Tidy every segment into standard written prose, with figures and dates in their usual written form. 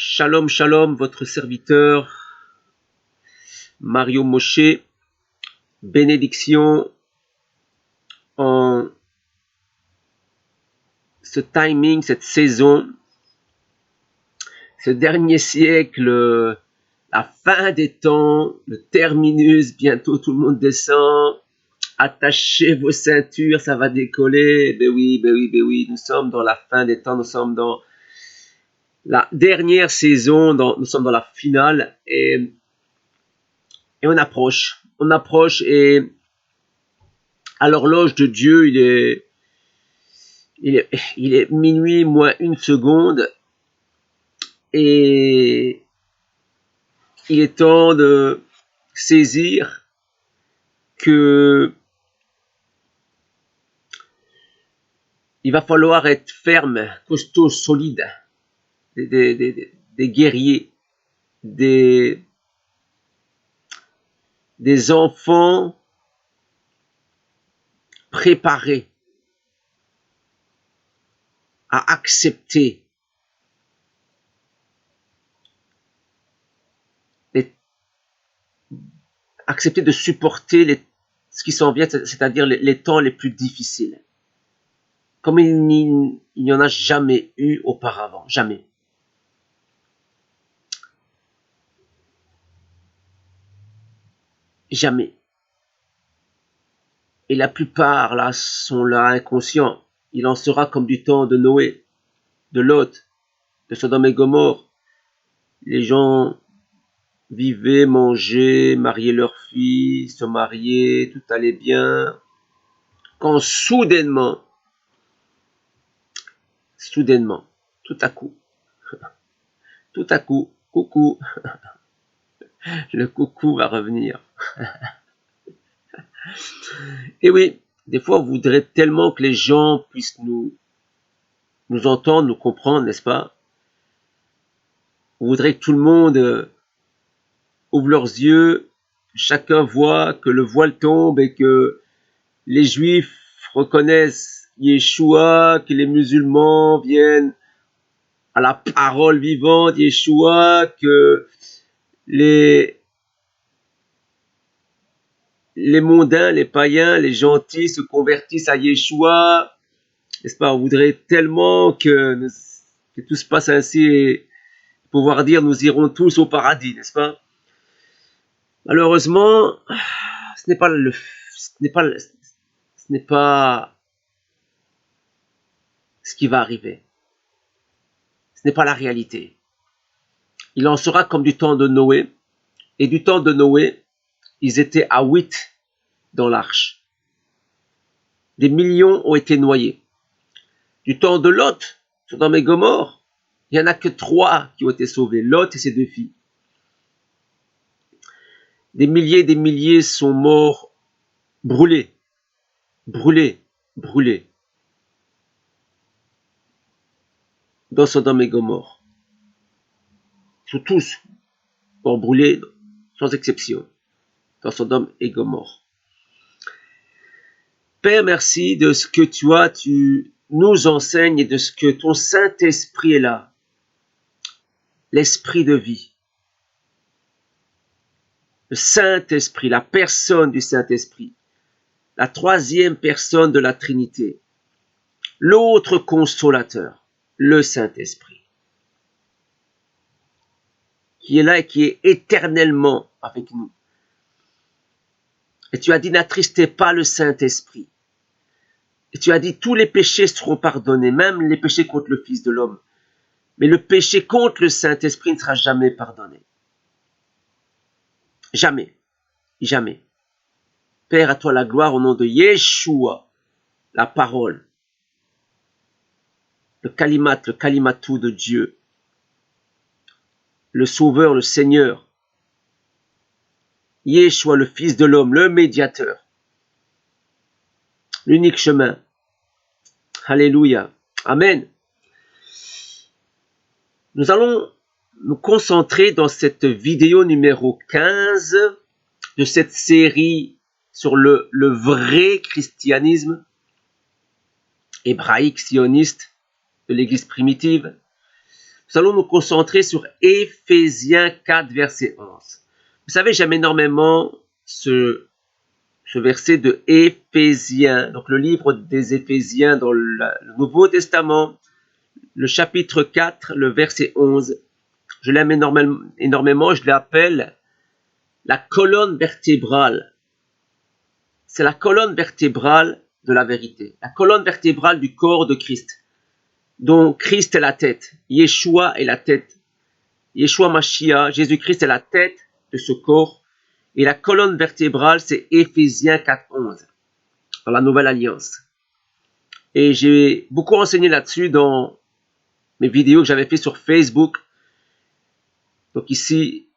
Shalom, shalom, votre serviteur Mario Moshe, bénédiction en ce timing, cette saison, ce dernier siècle, la fin des temps, le terminus, bientôt tout le monde descend, attachez vos ceintures, ça va décoller, ben oui, nous sommes dans la fin des temps, nous sommes dans la dernière saison, nous sommes dans la finale, et on approche et à l'horloge de Dieu, il est minuit moins une seconde et il est temps de saisir que il va falloir être ferme, costaud, solide, des guerriers, des enfants préparés à accepter de supporter ce qui s'en vient, c'est-à-dire les temps les plus difficiles. Comme il n'y en a jamais eu auparavant, jamais. Jamais. Et la plupart là sont là inconscients. Il en sera comme du temps de Noé, de Lot, de Sodome et Gomorrhe. Les gens vivaient, mangeaient, mariaient leurs filles, se mariaient, tout allait bien. Quand soudainement, tout à coup, coucou, le coucou va revenir. Et oui, des fois, on voudrait tellement que les gens puissent nous entendre, nous comprendre, n'est-ce pas? On voudrait que tout le monde ouvre leurs yeux, chacun voit que le voile tombe et que les Juifs reconnaissent Yeshua, que les musulmans viennent à la parole vivante Yeshua, que les mondains, les païens, les gentils se convertissent à Yeshua, n'est-ce pas? On voudrait tellement que tout se passe ainsi et pouvoir dire nous irons tous au paradis, n'est-ce pas? Malheureusement, ce n'est pas ce qui va arriver. Ce n'est pas la réalité. Il en sera comme du temps de Noé. Et du temps de Noé, ils étaient à 8 dans l'arche. Des millions ont été noyés. Du temps de Lot, Sodome et Gomorrhe, il n'y en a que 3 qui ont été sauvés. Lot et ses 2 filles. Des milliers sont morts brûlés. Dans Sodome et Gomorrhe. Ils sont tous morts brûlés, sans exception, dans Sodome et Gomorrhe. Père, merci de ce que tu nous enseignes et de ce que ton Saint-Esprit est là. L'Esprit de vie. Le Saint-Esprit, la personne du Saint-Esprit. La 3e personne de la Trinité. L'autre consolateur, le Saint-Esprit. Qui est là et qui est éternellement avec nous. Et tu as dit, n'attristez pas le Saint-Esprit. Et tu as dit, tous les péchés seront pardonnés, même les péchés contre le Fils de l'homme. Mais le péché contre le Saint-Esprit ne sera jamais pardonné. Jamais. Jamais. Père, à toi la gloire au nom de Yeshua, la parole, le kalimatou de Dieu, le Sauveur, le Seigneur, Yeshua, le Fils de l'homme, le médiateur, l'unique chemin. Alléluia. Amen. Nous allons nous concentrer dans cette vidéo numéro 15 de cette série sur le vrai christianisme hébraïque sioniste de l'église primitive. nous allons nous concentrer sur Éphésiens 4, verset 11. Vous savez, j'aime énormément ce verset de Éphésiens, donc le livre des Éphésiens dans le Nouveau Testament, le chapitre 4, le verset 11. Je l'aime énormément, je l'appelle la colonne vertébrale. C'est la colonne vertébrale de la vérité, la colonne vertébrale du corps de Christ, dont Christ est la tête, Yeshua est la tête, Yeshua Mashiach, Jésus-Christ est la tête de ce corps, et la colonne vertébrale, c'est Éphésiens 4, 11, dans la Nouvelle Alliance. Et j'ai beaucoup enseigné là-dessus dans mes vidéos que j'avais fait sur Facebook. Donc ici,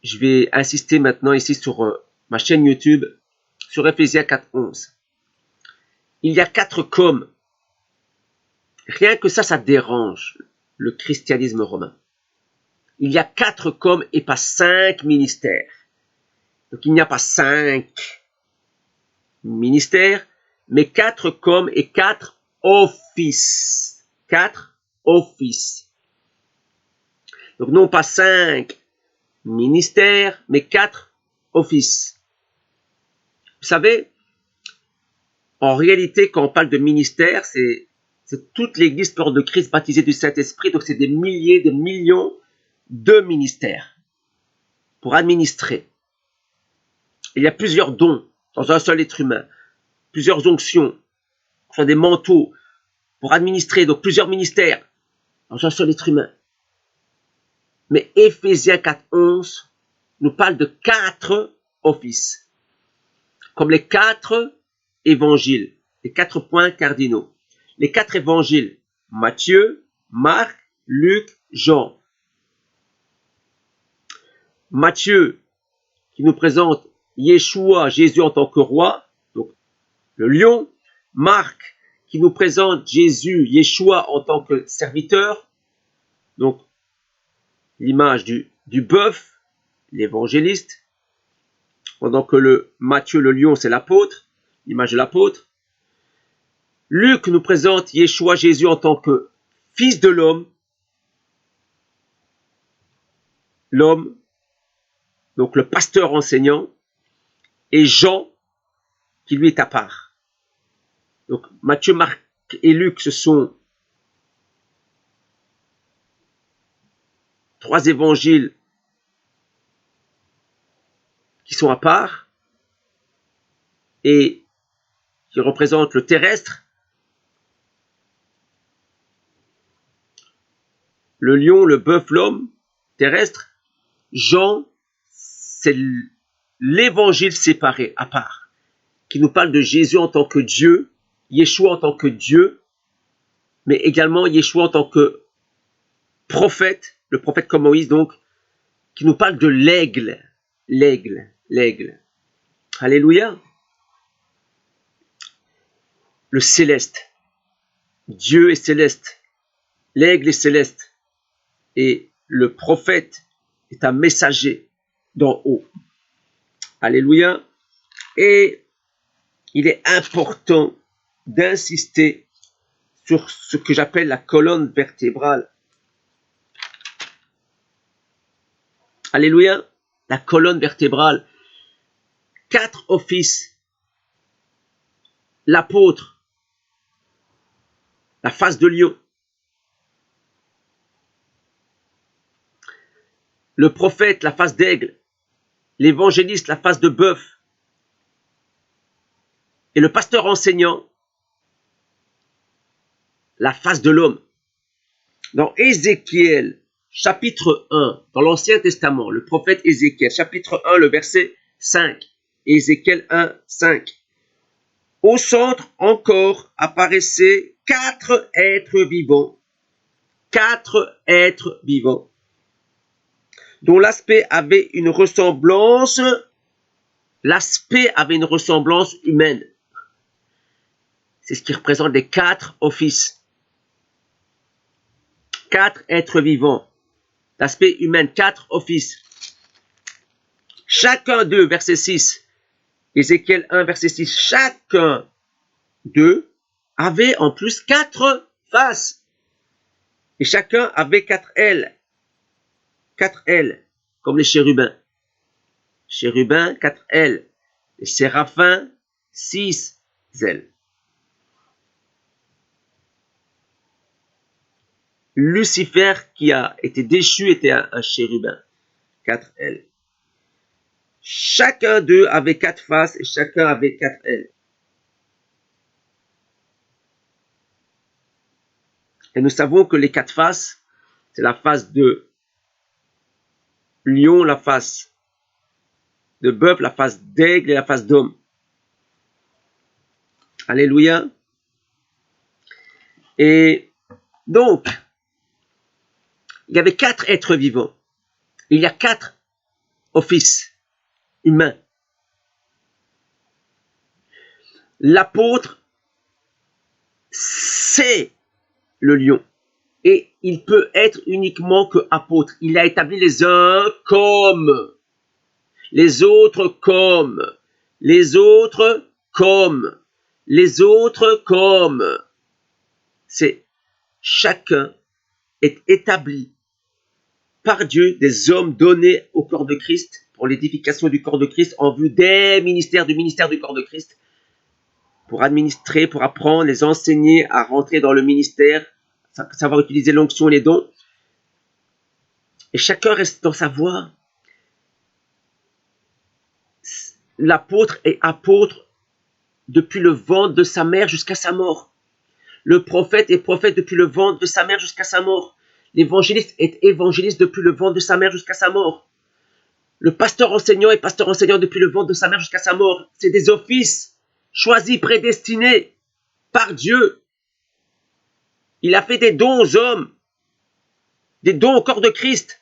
je vais insister maintenant ici sur ma chaîne YouTube, sur Éphésiens 4, 11. Il y a 4 comme. Rien que ça dérange le christianisme romain. Il y a 4 comme et pas 5 ministères. Donc il n'y a pas 5 ministères, mais 4 comme et 4 offices. 4 offices. Donc non pas 5 ministères, mais 4 offices. Vous savez, en réalité, quand on parle de ministère, c'est toute l'Église corps de Christ baptisée du Saint-Esprit. Donc c'est des milliers, des millions de ministères pour administrer. Il y a plusieurs dons dans un seul être humain, plusieurs onctions, soit des manteaux pour administrer, donc plusieurs ministères dans un seul être humain. Mais Éphésiens 4, 11 nous parle de 4 offices, comme les 4 évangiles, les 4 points cardinaux. Les 4 évangiles, Matthieu, Marc, Luc, Jean. Matthieu, qui nous présente Yeshua, Jésus en tant que roi, donc le lion. Marc, qui nous présente Jésus, Yeshua en tant que serviteur, donc l'image du bœuf, l'évangéliste, pendant que Matthieu, le lion, c'est l'apôtre, l'image de l'apôtre. Luc nous présente Yeshua, Jésus en tant que fils de l'homme, donc le pasteur enseignant, et Jean, qui lui est à part. Donc Matthieu, Marc et Luc, ce sont 3 évangiles qui sont à part et qui représentent le terrestre, le lion, le bœuf, l'homme terrestre. Jean, c'est l'évangile séparé, à part, qui nous parle de Jésus en tant que Dieu, Yeshua en tant que Dieu, mais également Yeshua en tant que prophète, le prophète comme Moïse, donc, qui nous parle de l'aigle. Alléluia. Le céleste. Dieu est céleste. L'aigle est céleste. Et le prophète est un messager d'en haut. Alléluia. Et il est important d'insister sur ce que j'appelle la colonne vertébrale. Alléluia. La colonne vertébrale. 4 offices. L'apôtre. La face de lion. Le prophète, la face d'aigle. L'évangéliste, la face de bœuf. Et le pasteur enseignant, la face de l'homme. Dans Ézéchiel, chapitre 1, dans l'Ancien Testament, le prophète Ézéchiel, chapitre 1, le verset 5. Ézéchiel 1, 5. Au centre encore apparaissaient 4 êtres vivants. 4 êtres vivants, dont l'aspect avait une ressemblance humaine. C'est ce qui représente les 4 offices. 4 êtres vivants, l'aspect humain, 4 offices. Chacun d'eux, verset 6, Ézéchiel 1, verset 6, chacun d'eux avait en plus 4 faces. Et chacun avait 4 ailes. 4 ailes, comme les chérubins. Chérubins, 4 ailes. Les séraphins, 6 ailes. Lucifer, qui a été déchu, était un chérubin. 4 ailes. Chacun d'eux avait 4 faces et chacun avait 4 ailes. Et nous savons que les 4 faces, c'est la face de lion, la face de bœuf, la face d'aigle et la face d'homme. Alléluia. Et donc, il y avait 4 êtres vivants. Il y a 4 offices humains. L'apôtre, c'est le lion. Et il peut être uniquement que apôtre. Il a établi les uns comme, les autres comme, les autres comme, les autres comme. C'est chacun est établi par Dieu, des hommes donnés au corps de Christ pour l'édification du corps de Christ en vue des ministères du ministère du corps de Christ, pour administrer, pour apprendre, les enseigner à rentrer dans le ministère, savoir utiliser l'onction et les dons. Et chacun reste dans sa voie. L'apôtre est apôtre depuis le ventre de sa mère jusqu'à sa mort. Le prophète est prophète depuis le ventre de sa mère jusqu'à sa mort. L'évangéliste est évangéliste depuis le ventre de sa mère jusqu'à sa mort. Le pasteur enseignant est pasteur enseignant depuis le ventre de sa mère jusqu'à sa mort. C'est des offices choisis, prédestinés par Dieu. Il a fait des dons aux hommes, des dons au corps de Christ,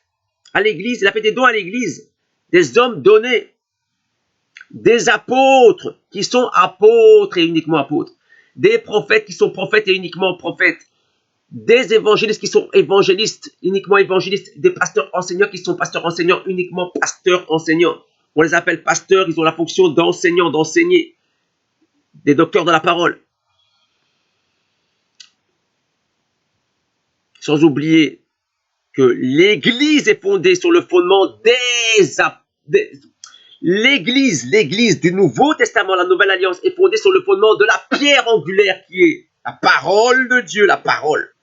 à l'Église. Il a fait des dons à l'Église, des hommes donnés, des apôtres qui sont apôtres et uniquement apôtres, des prophètes qui sont prophètes et uniquement prophètes, des évangélistes qui sont évangélistes, uniquement évangélistes, des pasteurs enseignants qui sont pasteurs enseignants, uniquement pasteurs enseignants. On les appelle pasteurs, ils ont la fonction d'enseignants, d'enseigner, des docteurs de la parole. Sans oublier que l'Église est fondée sur le fondement l'Église du Nouveau Testament, la Nouvelle Alliance, est fondée sur le fondement de la pierre angulaire qui est la parole de Dieu, la parole.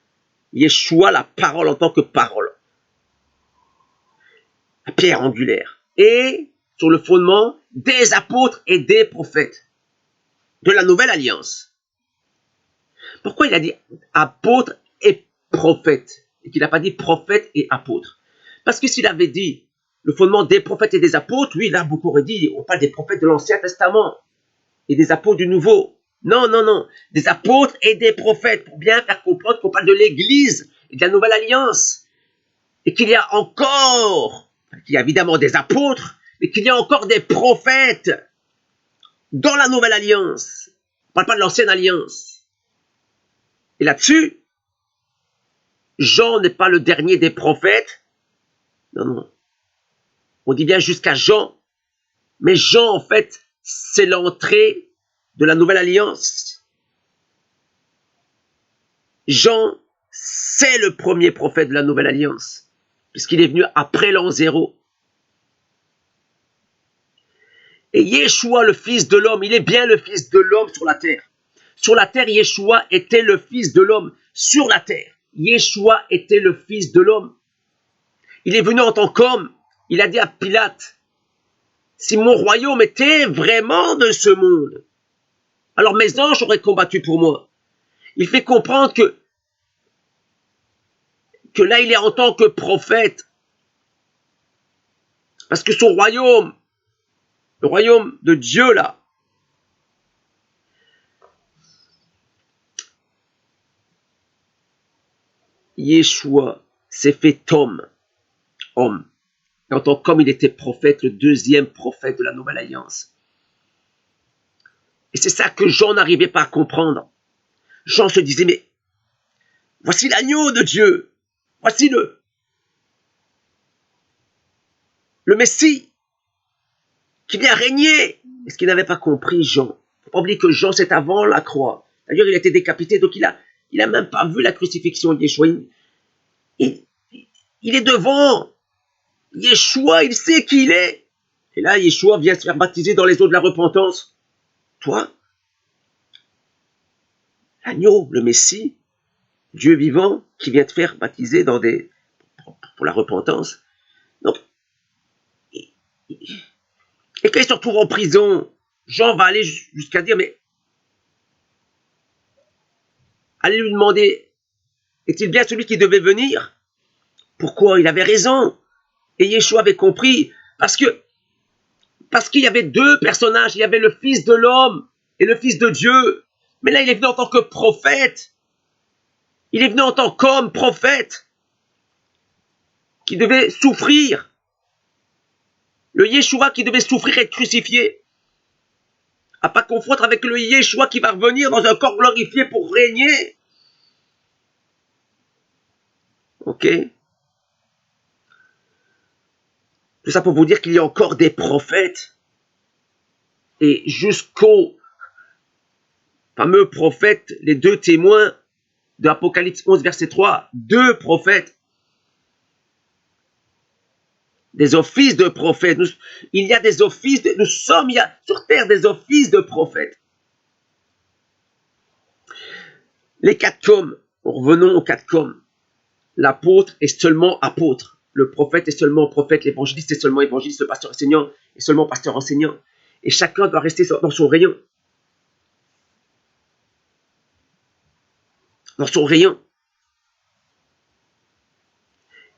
Yeshua, la parole en tant que parole. La pierre angulaire. Et sur le fondement des apôtres et des prophètes de la Nouvelle Alliance. Pourquoi il a dit apôtre et prophète et qu'il n'a pas dit prophète et apôtre? Parce que s'il avait dit le fondement des prophètes et des apôtres, oui, là, beaucoup auraient dit, on parle des prophètes de l'Ancien Testament et des apôtres du Nouveau. Non, non, non. Des apôtres et des prophètes, pour bien faire comprendre qu'on parle de l'Église et de la Nouvelle Alliance. Et qu'il y a encore, qu'il y a évidemment des apôtres, mais qu'il y a encore des prophètes dans la Nouvelle Alliance. On ne parle pas de l'Ancienne Alliance. Et là-dessus, Jean n'est pas le dernier des prophètes. Non, non. On dit bien jusqu'à Jean. Mais Jean, en fait, c'est l'entrée de la Nouvelle Alliance. Jean, c'est le premier prophète de la Nouvelle Alliance, puisqu'il est venu après l'an 0. Et Yeshua, le Fils de l'homme, il est bien le Fils de l'homme sur la terre. Sur la terre, Yeshua était le Fils de l'homme. Sur la terre, Yeshua était le Fils de l'homme. Il est venu en tant qu'homme. Il a dit à Pilate, si mon royaume était vraiment de ce monde, alors mes anges auraient combattu pour moi. Il fait comprendre que là, il est en tant que prophète. Parce que son royaume, le royaume de Dieu, là, Yeshua s'est fait homme. Et en tant qu'homme, il était prophète, le deuxième prophète de la Nouvelle Alliance. Et c'est ça que Jean n'arrivait pas à comprendre. Jean se disait, mais voici l'agneau de Dieu. Voici le Messie qui vient régner. Mais ce qu'il n'avait pas compris, Jean. Il ne faut pas oublier que Jean, c'est avant la croix. D'ailleurs, il a été décapité, donc il a même pas vu la crucifixion de Yeshua. il, il est devant. Yeshua, il sait qui il est. Et là, Yeshua vient se faire baptiser dans les eaux de la repentance. Toi, l'agneau, le Messie, Dieu vivant, qui vient te faire baptiser pour la repentance. Donc, et quand il se retrouve en prison, Jean va aller jusqu'à dire, mais allez lui demander, est-il bien celui qui devait venir? Pourquoi? Il avait raison. Et Yeshua avait compris, parce qu'il y avait deux personnages, il y avait le Fils de l'homme et le Fils de Dieu. Mais là, il est venu en tant que prophète. Il est venu en tant qu'homme, prophète, qui devait souffrir. Le Yeshua qui devait souffrir et être crucifié. À pas confondre avec le Yeshua qui va revenir dans un corps glorifié pour régner. Ok? Tout ça pour vous dire qu'il y a encore des prophètes. Et jusqu'au fameux prophète, les deux témoins de Apocalypse 11, verset 3, deux prophètes. Des offices de prophètes. Il y a des offices, il y a sur terre des offices de prophètes. Les quatre coms, revenons aux quatre coms. L'apôtre est seulement apôtre. Le prophète est seulement prophète. L'évangéliste est seulement évangéliste. Le pasteur enseignant est seulement pasteur enseignant. Et chacun doit rester dans son rayon. Dans son rayon.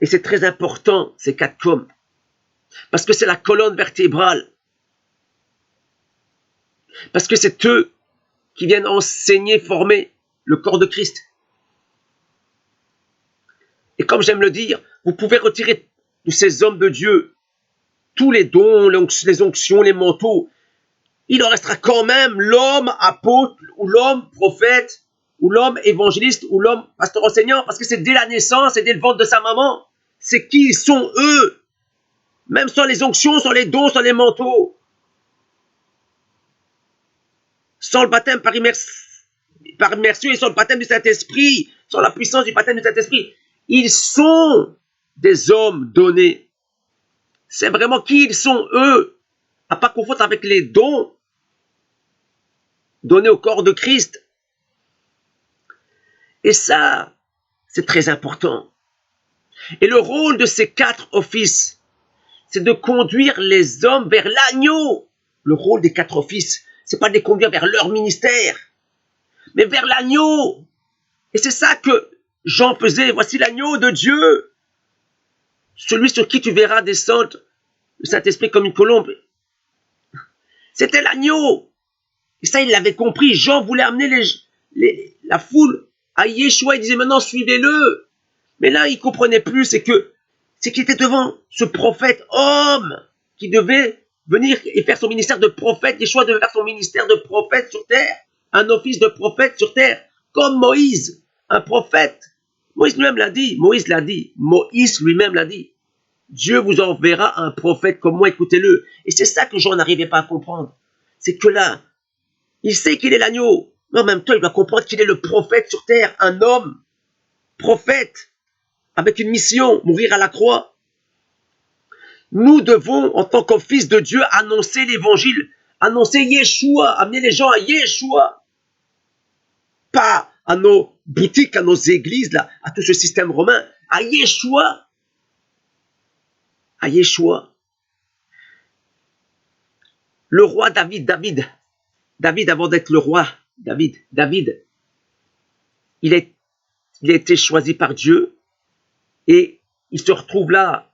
Et c'est très important, ces quatre coms. Parce que c'est la colonne vertébrale. Parce que c'est eux qui viennent enseigner, former le corps de Christ. Et comme j'aime le dire, vous pouvez retirer de ces hommes de Dieu tous les dons, les onctions, les manteaux. Il en restera quand même l'homme apôtre, ou l'homme prophète, ou l'homme évangéliste, ou l'homme pasteur enseignant, parce que c'est dès la naissance et dès le ventre de sa maman. C'est qui ils sont eux, même sans les onctions, sans les dons, sans les manteaux. Sans le baptême par immersion et sans le baptême du Saint-Esprit, sans la puissance du baptême du Saint-Esprit. Ils sont des hommes donnés. C'est vraiment qui ils sont, eux, à pas confondre avec les dons donnés au corps de Christ. Et ça, c'est très important. Et le rôle de ces quatre offices, c'est de conduire les hommes vers l'agneau. Le rôle des quatre offices, c'est pas de les conduire vers leur ministère, mais vers l'agneau. Et c'est ça que Jean faisait. Voici l'agneau de Dieu, celui sur qui tu verras descendre le Saint-Esprit comme une colombe. C'était l'agneau. Et ça, il l'avait compris. Jean voulait amener la foule à Yeshua. Il disait maintenant, suivez-le. Mais là, il ne comprenait plus. C'est qu'il était devant ce prophète homme qui devait venir et faire son ministère de prophète. Yeshua devait faire son ministère de prophète sur terre. Un office de prophète sur terre. Comme Moïse, un prophète. Moïse lui-même l'a dit. Moïse lui-même l'a dit. Dieu vous enverra un prophète comme moi, écoutez-le. Et c'est ça que Jean n'arrivait pas à comprendre. C'est que là, il sait qu'il est l'agneau, mais en même temps, il doit comprendre qu'il est le prophète sur terre, un homme, prophète, avec une mission, mourir à la croix. Nous devons, en tant qu'office de Dieu, annoncer l'évangile, annoncer Yeshua, amener les gens à Yeshua. Pas à nos boutiques, à nos églises, là, à tout ce système romain, à Yeshua. À Yeshua. Le roi David, avant d'être le roi, David, il a été choisi par Dieu et il se retrouve là,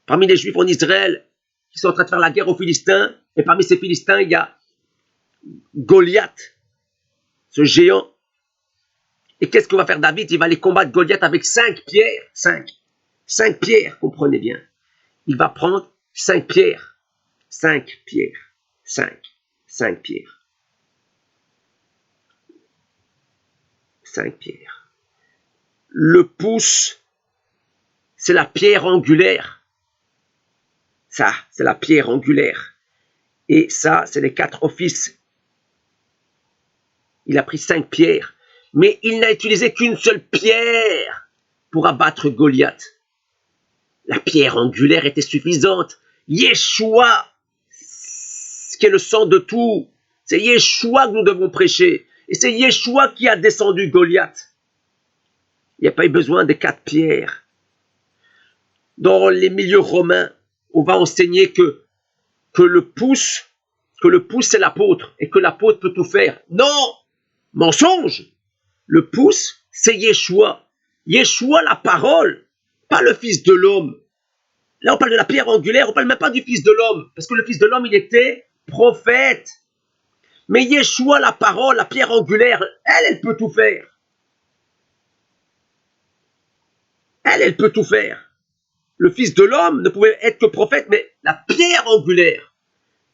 parmi les Juifs en Israël, qui sont en train de faire la guerre aux Philistins, et parmi ces Philistins, il y a Goliath, ce géant. Et qu'est-ce que va faire David? Il va aller combattre Goliath avec 5 pierres, 5 pierres, comprenez bien. Il va prendre 5 pierres, 5 pierres, 5 pierres. 5 pierres. Le pouce, c'est la pierre angulaire. Ça, c'est la pierre angulaire. Et ça, c'est les 4 offices. Il a pris 5 pierres. Mais il n'a utilisé qu'une seule pierre pour abattre Goliath. La pierre angulaire était suffisante. Yeshua, qui est le sang de tout, c'est Yeshua que nous devons prêcher. Et c'est Yeshua qui a descendu Goliath. Il n'y a pas eu besoin de 4 pierres. Dans les milieux romains, on va enseigner que le pouce c'est l'apôtre et que l'apôtre peut tout faire. Non, mensonge. Le pouce, c'est Yeshua. Yeshua, la parole, pas le Fils de l'homme. Là, on parle de la pierre angulaire, on ne parle même pas du Fils de l'homme, parce que le Fils de l'homme, il était prophète. Mais Yeshua, la parole, la pierre angulaire, elle peut tout faire. Elle peut tout faire. Le Fils de l'homme ne pouvait être que prophète, mais la pierre angulaire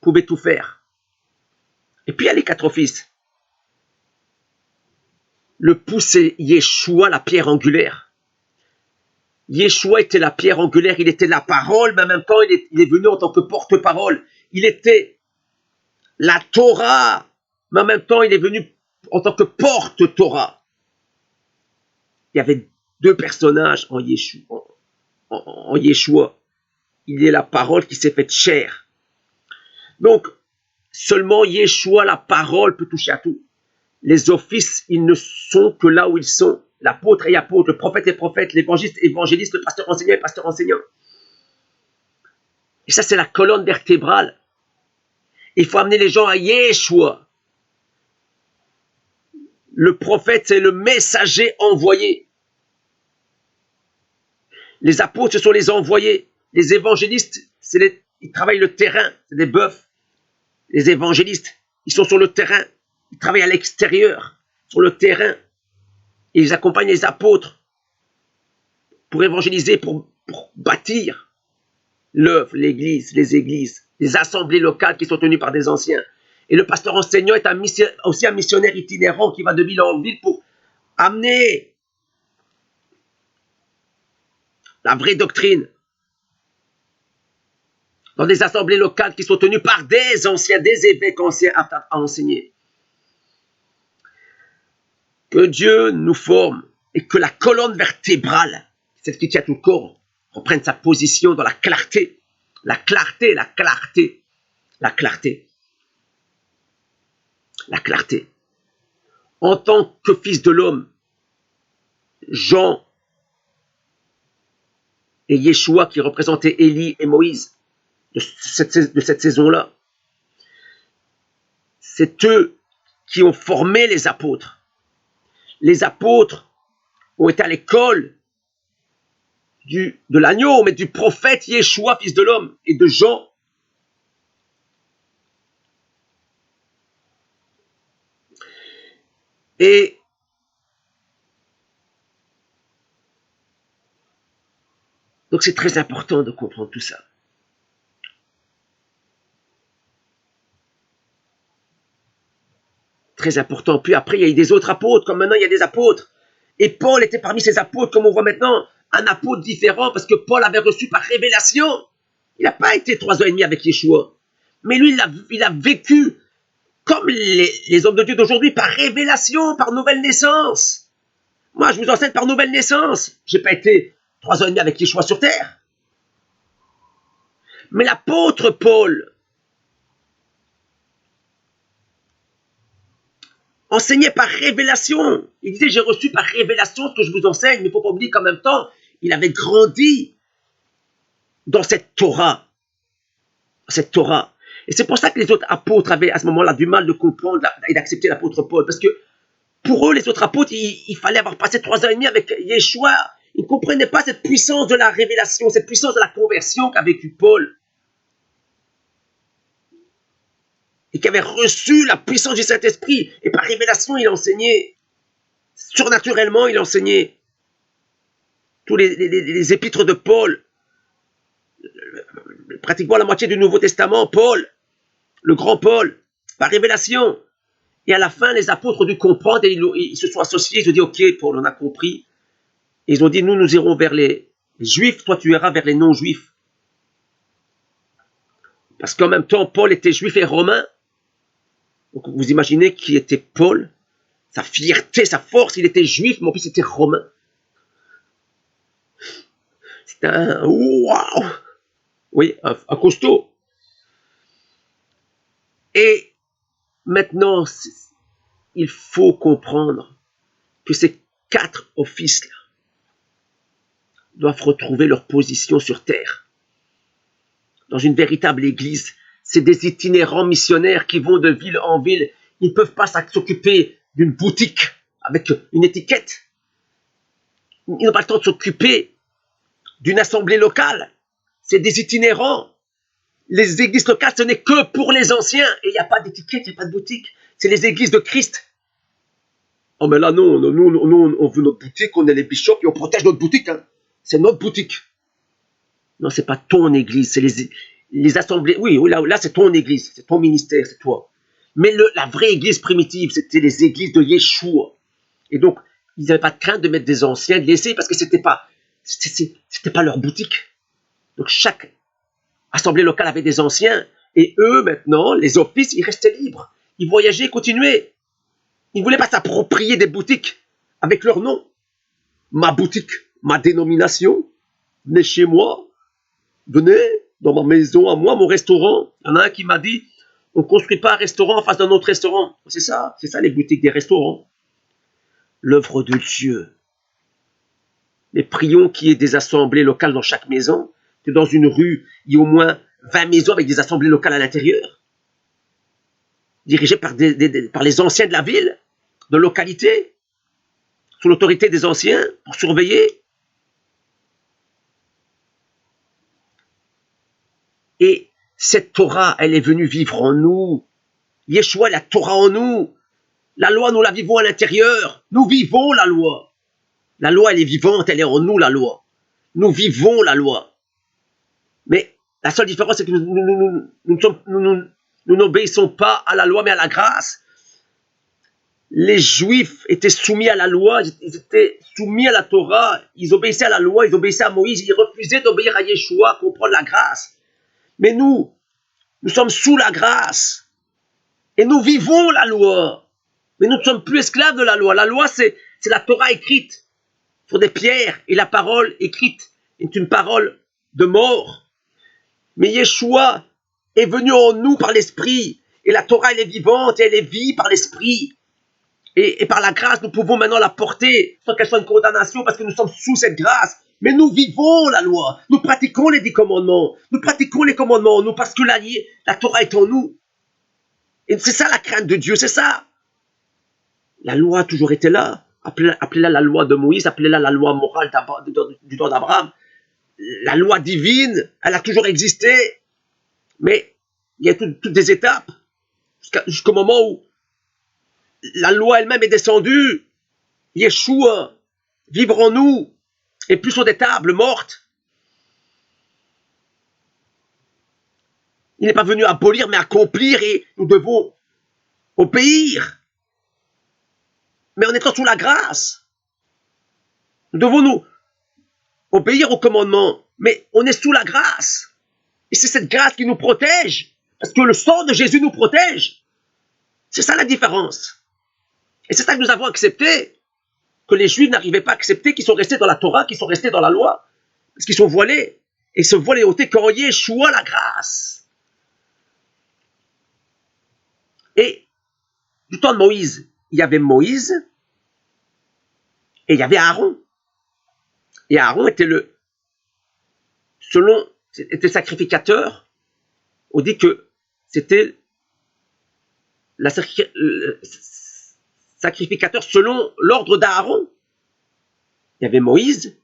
pouvait tout faire. Et puis il y a les 4 fils. Le pouce, c'est Yeshua, la pierre angulaire. Yeshua était la pierre angulaire, il était la parole, mais en même temps, il est venu en tant que porte-parole. Il était la Torah, mais en même temps, il est venu en tant que porte-Torah. Il y avait 2 personnages en Yeshua. En Yeshua. Il est la parole qui s'est faite chair. Donc, seulement Yeshua, la parole, peut toucher à tout. Les offices, ils ne sont que là où ils sont. L'apôtre est apôtre, le prophète est prophète, l'évangéliste est évangéliste, le pasteur enseignant est pasteur enseignant. Et ça, c'est la colonne vertébrale. Il faut amener les gens à Yeshua. Le prophète, c'est le messager envoyé. Les apôtres, ce sont les envoyés. Les évangélistes, ils travaillent le terrain, c'est des bœufs. Les évangélistes, ils sont sur le terrain. Ils travaillent à l'extérieur, sur le terrain. Et ils accompagnent les apôtres pour évangéliser, pour bâtir l'œuvre, l'église, les assemblées locales qui sont tenues par des anciens. Et le pasteur enseignant est aussi un missionnaire itinérant qui va de ville en ville pour amener la vraie doctrine dans des assemblées locales qui sont tenues par des anciens, des évêques anciens à enseigner. Que Dieu nous forme et que la colonne vertébrale, celle qui tient tout le corps, reprenne sa position dans la clarté. La clarté, la clarté, la clarté. La clarté. En tant que fils de l'homme, Jean et Yeshua qui représentaient Élie et Moïse de cette saison-là, c'est eux qui ont formé les apôtres. Les apôtres ont été à l'école de l'agneau, mais du prophète Yeshua, fils de l'homme, et de Jean. Et donc c'est très important de comprendre tout ça. Très important. Puis après, il y a eu des autres apôtres, comme maintenant il y a des apôtres. Et Paul était parmi ces apôtres, comme on voit maintenant, un apôtre différent, parce que Paul avait reçu par révélation. Il n'a pas été 3 ans et demi avec Yeshua. Mais lui, il a vécu comme les hommes de Dieu d'aujourd'hui, par révélation, par nouvelle naissance. Moi, je vous enseigne par nouvelle naissance. Je n'ai pas été 3 ans et demi avec Yeshua sur terre. Mais l'apôtre Paul enseignait par révélation. Il disait, j'ai reçu par révélation ce que je vous enseigne, mais il ne faut pas oublier qu'en même temps, il avait grandi dans cette Torah. Cette Torah. Et c'est pour ça que les autres apôtres avaient à ce moment-là du mal de comprendre et d'accepter l'apôtre Paul. Parce que pour eux, les autres apôtres, il fallait avoir passé 3 ans et demi avec Yeshua. Ils ne comprenaient pas cette puissance de la révélation, cette puissance de la conversion qu'a vécu Paul. Et qui avait reçu la puissance du Saint-Esprit. Et par révélation, il enseignait. Surnaturellement, il enseignait. Tous les épîtres de Paul. Pratiquement la moitié du Nouveau Testament, Paul. Le grand Paul. Par révélation. Et à la fin, les apôtres ont dû comprendre et ils se sont associés. Ils ont dit, ok, Paul, on a compris. Et ils ont dit, nous irons vers les juifs, toi tu iras vers les non-juifs. Parce qu'en même temps, Paul était juif et romain. Donc vous imaginez qui était Paul. sa fierté, sa force. Il était juif, mais en plus il était romain. C'était un waouh, oui, un costaud. Et maintenant, il faut comprendre que ces 4 offices-là doivent retrouver leur position sur terre. Dans une véritable église, c'est des itinérants missionnaires qui vont de ville en ville. Ils ne peuvent pas s'occuper d'une boutique avec une étiquette. Ils n'ont pas le temps de s'occuper d'une assemblée locale. C'est des itinérants. Les églises locales, ce n'est que pour les anciens. Et il n'y a pas d'étiquette, il n'y a pas de boutique. C'est les églises de Christ. Oh mais là, non, nous, on veut notre boutique, on est les bishops et on protège notre boutique. Hein. C'est notre boutique. Non, c'est pas ton église, c'est les assemblées. Oui, là c'est ton église, c'est ton ministère, c'est toi. Mais la vraie église primitive, c'était les églises de Yeshua. Et donc, ils n'avaient pas de crainte de mettre des anciens, de laisser, parce que c'était pas leur boutique. Donc, chaque assemblée locale avait des anciens, et eux, maintenant, les offices, ils restaient libres. Ils voyageaient, continuaient. Ils ne voulaient pas s'approprier des boutiques avec leur nom. Ma boutique, ma dénomination, venez chez moi, venez dans ma maison à moi, mon restaurant. Il y en a un qui m'a dit, on ne construit pas un restaurant en face d'un autre restaurant. C'est ça les boutiques des restaurants. L'œuvre de Dieu. Mais prions qu'il y ait des assemblées locales dans chaque maison, que dans une rue, il y ait au moins 20 maisons avec des assemblées locales à l'intérieur, dirigées par les anciens de la ville, de localité, sous l'autorité des anciens, pour surveiller. Et cette Torah, elle est venue vivre en nous. Yeshua, la Torah en nous. La loi, nous la vivons à l'intérieur. Nous vivons la loi. La loi, elle est vivante, elle est en nous, la loi. Nous vivons la loi. Mais la seule différence, c'est que nous n'obéissons pas à la loi, mais à la grâce. Les Juifs étaient soumis à la loi, ils étaient soumis à la Torah, ils obéissaient à la loi, ils obéissaient à Moïse, ils refusaient d'obéir à Yeshua, comprendre la grâce. Mais nous sommes sous la grâce. Et nous vivons la loi. Mais nous ne sommes plus esclaves de la loi. La loi, c'est la Torah écrite sur des pierres. Et la parole écrite est une parole de mort. Mais Yeshua est venu en nous par l'Esprit. Et la Torah, elle est vivante et elle est vie par l'Esprit. Et par la grâce, nous pouvons maintenant la porter sans qu'elle soit une condamnation parce que nous sommes sous cette grâce. Mais nous vivons la loi. Nous pratiquons les 10 commandements. Nous pratiquons les commandements en nous parce que la Torah est en nous. Et c'est ça la crainte de Dieu, c'est ça. La loi a toujours été là. Appelez-la la loi de Moïse, appelez-la la loi morale du temps d'Abraham. La loi divine, elle a toujours existé. Mais il y a toutes des étapes jusqu'au moment où la loi elle-même est descendue. Yeshua, vivre en nous, et plus sur des tables mortes. Il n'est pas venu abolir, mais accomplir, et nous devons obéir. Mais en étant sous la grâce, nous devons nous obéir au commandement, mais on est sous la grâce. Et c'est cette grâce qui nous protège, parce que le sang de Jésus nous protège. C'est ça la différence. Et c'est ça que nous avons accepté, que les Juifs n'arrivaient pas à accepter, qui sont restés dans la Torah, qui sont restés dans la loi, parce qu'ils sont voilés. Et ce voile est ôté quand Yeshua la grâce. Et du temps de Moïse, il y avait Moïse et il y avait Aaron. Et Aaron était était sacrificateur. On dit que c'était le sacrificateur selon l'ordre d'Aaron. Il y avait Moïse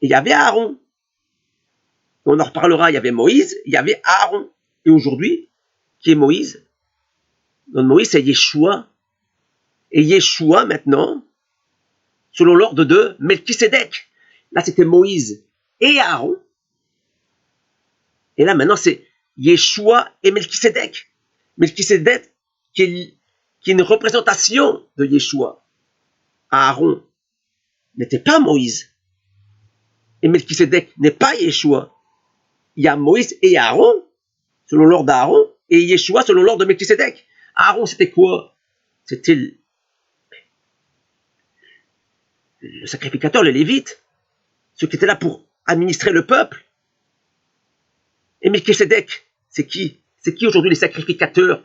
et il y avait Aaron. On en reparlera, il y avait Moïse, il y avait Aaron. Et aujourd'hui, qui est Moïse? Donc Moïse, c'est Yeshua. Et Yeshua, maintenant, selon l'ordre de Melchisédek. Là, c'était Moïse et Aaron. Et là, maintenant, c'est Yeshua et Melchisédek. Melchisédek, qui est une représentation de Yeshua. Aaron n'était pas Moïse. Et Melchisédek n'est pas Yeshua. Il y a Moïse et Aaron, selon l'ordre d'Aaron, et Yeshua selon l'ordre de Melchisédek. Aaron, c'était quoi? C'était le sacrificateur, les Lévites, ceux qui étaient là pour administrer le peuple. Et Melchisédek, c'est qui? C'est qui aujourd'hui les sacrificateurs?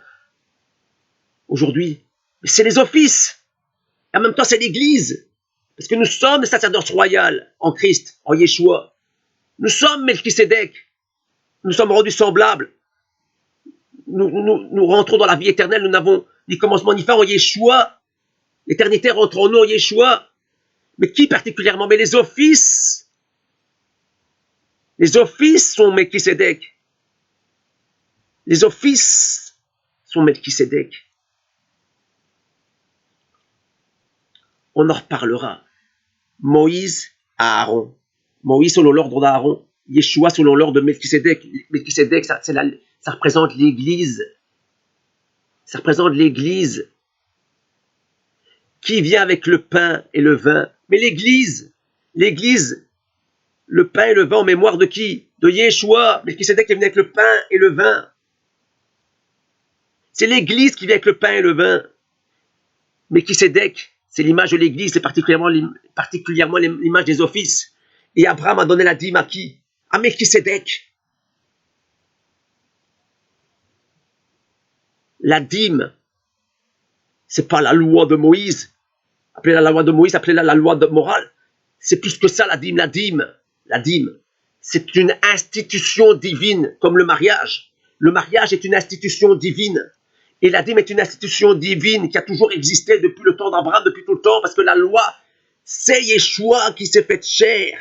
Aujourd'hui, c'est les offices. Et en même temps, c'est l'Église. Parce que nous sommes le sacerdoce royal en Christ, en Yeshua. Nous sommes Melchisédek. Nous sommes rendus semblables. Nous rentrons dans la vie éternelle. Nous n'avons ni commencement ni fin en Yeshua. L'éternité rentre en nous en Yeshua. Mais qui particulièrement? Mais les offices. Les offices sont Melchisédek. Les offices sont Melchisédek. On en reparlera. Moïse à Aaron. Moïse selon l'ordre d'Aaron. Yeshua selon l'ordre de Melchisédek. Melchisédek, ça représente l'Église. Ça représente l'Église qui vient avec le pain et le vin. Mais l'Église, le pain et le vin en mémoire de qui? De Yeshua. Melchisédek est venu avec le pain et le vin. C'est l'Église qui vient avec le pain et le vin. Melchisédek, c'est l'image de l'Église, c'est particulièrement l'image des offices. Et Abraham a donné la dîme à qui? À Melchisédek. La dîme, c'est pas la loi de Moïse. Appelez-la la loi de Moïse, appelez-la la loi morale. C'est plus que ça, la dîme. La dîme, c'est une institution divine, comme le mariage. Le mariage est une institution divine. Et la dîme est une institution divine qui a toujours existé depuis le temps d'Abraham, depuis tout le temps, parce que la loi, c'est Yeshua qui s'est fait chair.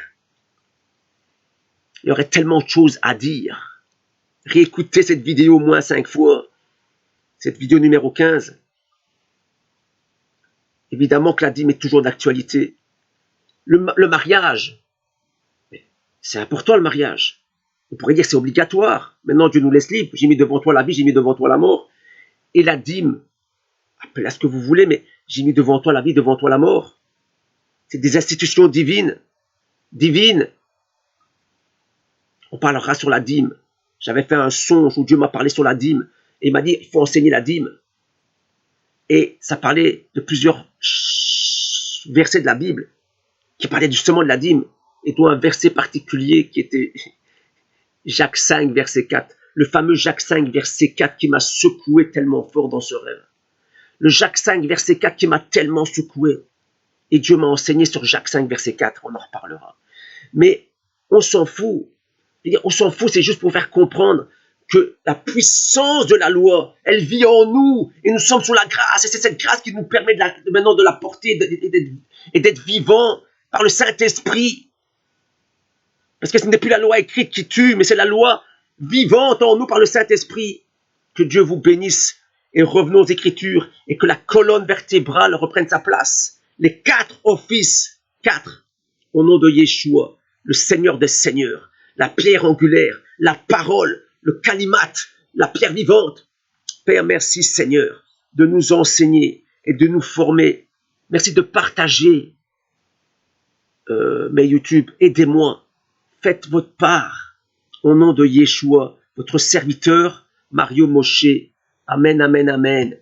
Il y aurait tellement de choses à dire. Réécoutez cette vidéo au moins 5 fois. Cette vidéo numéro 15. Évidemment que la dîme est toujours d'actualité. Le mariage, c'est important le mariage. On pourrait dire que c'est obligatoire. Maintenant, Dieu nous laisse libre. J'ai mis devant toi la vie, j'ai mis devant toi la mort. Et la dîme, appelez-la ce que vous voulez, mais j'ai mis devant toi la vie, devant toi la mort. C'est des institutions divines. Divines. On parlera sur la dîme. J'avais fait un songe où Dieu m'a parlé sur la dîme. Et il m'a dit, il faut enseigner la dîme. Et ça parlait de plusieurs versets de la Bible qui parlaient justement de la dîme. Et dont un verset particulier qui était Jacques 5, verset 4. Le fameux Jacques 5, verset 4 qui m'a secoué tellement fort dans ce rêve. Le Jacques 5, verset 4 qui m'a tellement secoué. Et Dieu m'a enseigné sur Jacques 5, verset 4. On en reparlera. Mais on s'en fout. On s'en fout, c'est juste pour faire comprendre que la puissance de la loi, elle vit en nous. Et nous sommes sous la grâce. Et c'est cette grâce qui nous permet maintenant de la porter et d'être vivants par le Saint-Esprit. Parce que ce n'est plus la loi écrite qui tue, mais c'est la loi vivante en nous par le Saint-Esprit. Que Dieu vous bénisse et revenons aux Écritures et que la colonne vertébrale reprenne sa place. Les 4 offices, 4, au nom de Yeshua, le Seigneur des Seigneurs, la pierre angulaire, la parole, le kalimat, la pierre vivante. Père, merci Seigneur de nous enseigner et de nous former. Merci de partager mes YouTube. Aidez-moi. Faites votre part. Au nom de Yeshua, votre serviteur, Mario Moshe. Amen, amen, amen.